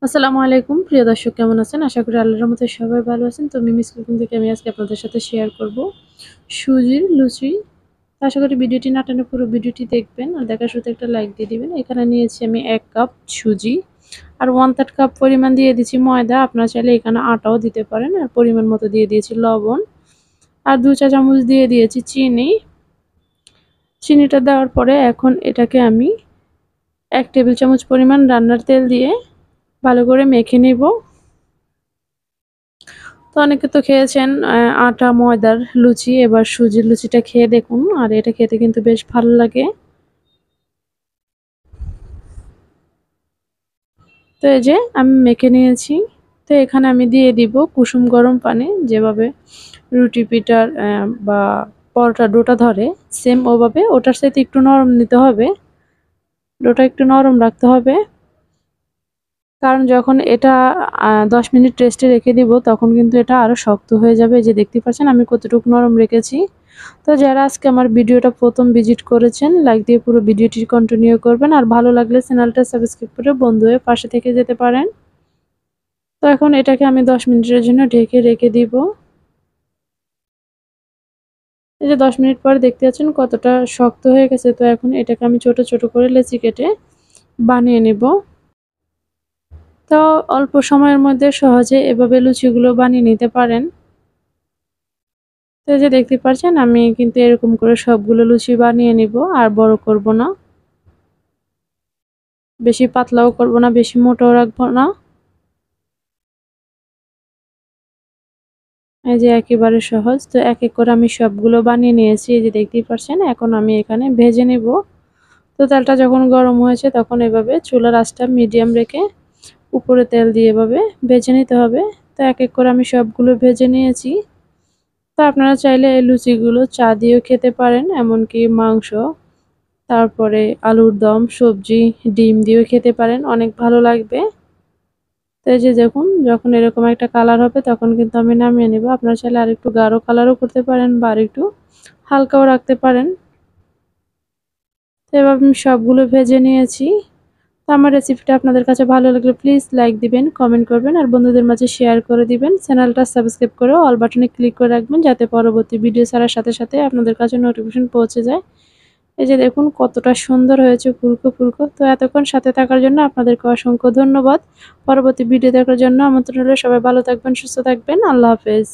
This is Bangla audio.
আসসালামু আলাইকুম প্রিয় দর্শক, কেমন আছেন? আশা করি আল্লাহর রহমতে সবাই ভালো আছেন। তো মিমিস কুকিং থেকে আমি আজকে আপনাদের সাথে শেয়ার করব সুজির লুচি। তো আশা করি ভিডিওটি না টেনে পুরো ভিডিওটি দেখবেন, আর দেখার শুরুতে একটা লাইক দিয়ে দিবেন। এখানে নিয়েছি আমি 1 কাপ সুজি, আর 1/3 কাপ পরিমাণ দিয়ে দিচ্ছি ময়দা। আপনারা চাইলে এখানে আটাও দিতে পারেন। আর পরিমাণ মতো দিয়ে দিয়েছি লবণ, আর 2 চা চামচ দিয়ে দিয়েছি চিনি। চিনিটা দেওয়ার পরে এখন এটাকে আমি 1 টেবিল চামচ পরিমাণ রান্নার তেল দিয়ে ভালো করে মেখে নেব। তো অনেকে তো খেয়েছেন আটা ময়দার লুচি, এবার সুজির লুচিটা খেয়ে দেখুন, আর এটা খেতে কিন্তু বেশ ভালো লাগে। তো এই যে আমি মেখে নিয়েছি। তো এখানে আমি দিয়ে দিব কুসুম গরম পানি, যেভাবে রুটি পিঠার বা পরোটা ডোটা ধরে সেম ওভাবে, ওটার সাথে একটু নরম নিতে হবে, ডোটা একটু নরম রাখতে হবে। কারণ যখন এটা 10 মিনিট রেস্টে রেখে দিব তখন কিন্তু এটা আরও শক্ত হয়ে যাবে। এই যে দেখতে পাচ্ছেন আমি কতটুকু নরম রেখেছি। তো যারা আজকে আমার ভিডিওটা প্রথম ভিজিট করেছেন, লাইক দিয়ে পুরো ভিডিওটি কন্টিনিউ করবেন, আর ভালো লাগলে চ্যানেলটা সাবস্ক্রাইব করে বন্ধু হয়ে পাশে থেকে যেতে পারেন। তো এখন এটাকে আমি 10 মিনিটের জন্য ঢেকে রেখে দিব। এই যে 10 মিনিট পর দেখতে পাচ্ছেন কতটা শক্ত হয়ে গেছে। তো এখন এটাকে আমি ছোট ছোট করে লেচি কেটে বানিয়ে নেব। তো অল্প সময়ের মধ্যে সহজে এভাবে লুচিগুলো বানিয়ে নিতে পারেন। তো এই যে দেখতে পাচ্ছেন আমি কিন্তু এরকম করে সবগুলো লুচি বানিয়ে নিব, আর বড় করব না, বেশি পাতলাও করব না, বেশি মোটাও রাখবো না। এই যে একেবারে সহজ। তো এক এক করে আমি সবগুলো বানিয়ে নিয়েছি, এই যে দেখতেই পাচ্ছেন। এখন আমি এখানে ভেজে নেব। তো তেলটা যখন গরম হয়েছে তখন এভাবে চুলার আঁচটা মিডিয়াম রেখে উপরে তেল দিয়ে এভাবে ভেজে নিতে হবে। তো এক এক করে আমি সবগুলো ভেজে নিয়েছি। তো আপনারা চাইলে এই লুচিগুলো চা দিয়েও খেতে পারেন, এমনকি মাংস, তারপরে আলুর দম, সবজি, ডিম দিয়েও খেতে পারেন, অনেক ভালো লাগবে। তো এই যে দেখুন, যখন এরকম একটা কালার হবে তখন কিন্তু আমি নামিয়ে নেব। আপনারা চাইলে আরেকটু গাঢ় কালারও করতে পারেন বা আরেকটু হালকাও রাখতে পারেন। তো এবার আমি সবগুলো ভেজে নিয়েছি। তো আমার রেসিপিটা আপনাদের কাছে ভালো লাগলে প্লিজ লাইক দিবেন, কমেন্ট করবেন, আর বন্ধুদের মাঝে শেয়ার করে দিবেন। চ্যানেলটা সাবস্ক্রাইব করে অল বাটনে ক্লিক করে রাখবেন, যাতে পরবর্তী ভিডিও ছাড়ার সাথে সাথে আপনাদের কাছে নোটিফিকেশন পৌঁছে যায়। এই যে দেখুন কতটা সুন্দর হয়েছে ফুলকো ফুলকো। তো এতক্ষণ সাথে থাকার জন্য আপনাদেরকে অসংখ্য ধন্যবাদ। পরবর্তী ভিডিও দেখার জন্য আমন্ত্রণ রইল। সবাই ভালো থাকবেন, সুস্থ থাকবেন। আল্লাহ হাফেজ।